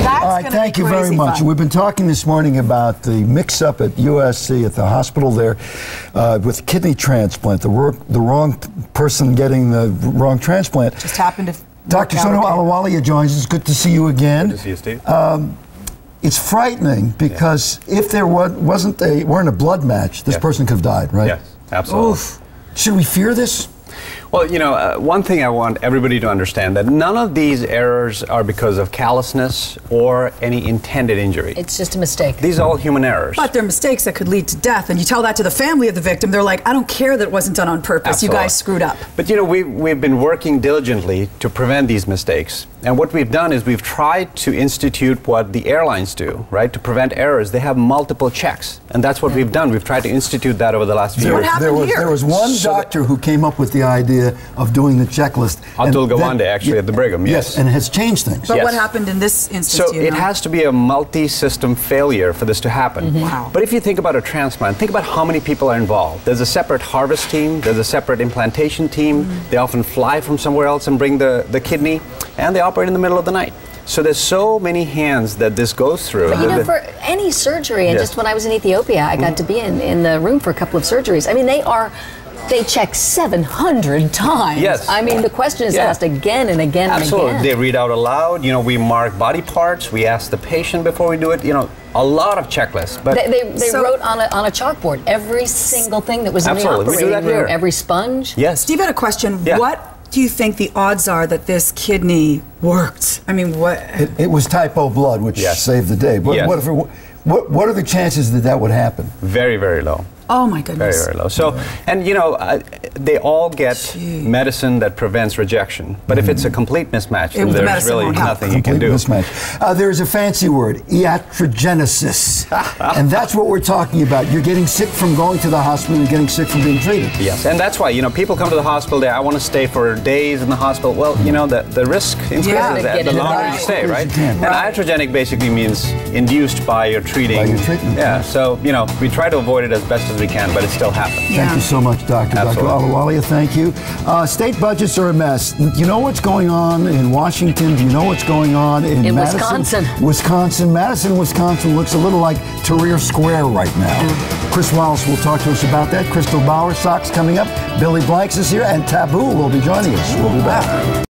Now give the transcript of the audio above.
That's All right, thank you very much. Fun. We've been talking this morning about the mix-up at USC, at the hospital there, with kidney transplant. The wrong person getting the wrong transplant. Just happened to. Dr. Sonu Ahluwalia joins us. Good to see you again. Good to see you, Steve. It's frightening because if there weren't a blood match, this person could have died, right? Yes, absolutely. Oof. Should we fear this? Well, you know, one thing I want everybody to understand, that none of these errors are because of callousness or any intended injury. It's just a mistake. These are all human errors. But they're mistakes that could lead to death, and you tell that to the family of the victim, they're like, I don't care that it wasn't done on purpose. Absolutely. You guys screwed up. But you know, we've been working diligently to prevent these mistakes. And what we've done is we've tried to institute what the airlines do, right? To prevent errors, they have multiple checks. And that's what we've done. We've tried to institute that over the last few years. There was one doctor who came up with the idea of doing the checklist. Atul Gawande, actually, at the Brigham, yes. And it has changed things. But what happened in this instance? So it has to be a multi-system failure for this to happen. Wow. But if you think about a transplant, think about how many people are involved. There's a separate harvest team, there's a separate implantation team. They often fly from somewhere else and bring the kidney, and they operate in the middle of the night. So there's so many hands that this goes through. But you know, for any surgery, and just when I was in Ethiopia, I got to be in the room for a couple of surgeries. I mean, they check 700 times. Yes. I mean, the question is asked again and again and again. They read out aloud. You know, we mark body parts. We ask the patient before we do it. You know, a lot of checklists. But they wrote on a chalkboard every single thing that was in the operating we do that room, here. every sponge. Yes. Steve had a question. Yeah. What do you think the odds are that this kidney worked? I mean, what? It was type O blood, which saved the day. But what are the chances that that would happen? Very, very low. Oh my goodness. Very, very low. So, and you know, they all get medicine that prevents rejection. But if it's a complete mismatch, then there's really nothing you can do. Mismatch. There's a fancy word, iatrogenesis. And that's what we're talking about. You're getting sick from going to the hospital, you're getting sick from being treated. Yes, and that's why, you know, people come to the hospital, I want to stay for days in the hospital. Well, you know, the risk increases the longer you stay, right? And iatrogenic basically means induced by your treating. By your treatment. Yeah, so, you know, we try to avoid it as best as we can, but it still happens. Thank you so much, Doctor. Dr. Ahluwalia, thank you. State budgets are a mess. Do you know what's going on in Washington? Do you know what's going on in Madison? Wisconsin. Madison, Wisconsin looks a little like Tahrir Square right now. Chris Wallace will talk to us about that. Crystal Bauer, Sox coming up. Billy Blanks is here, and Taboo will be joining us. We'll be back.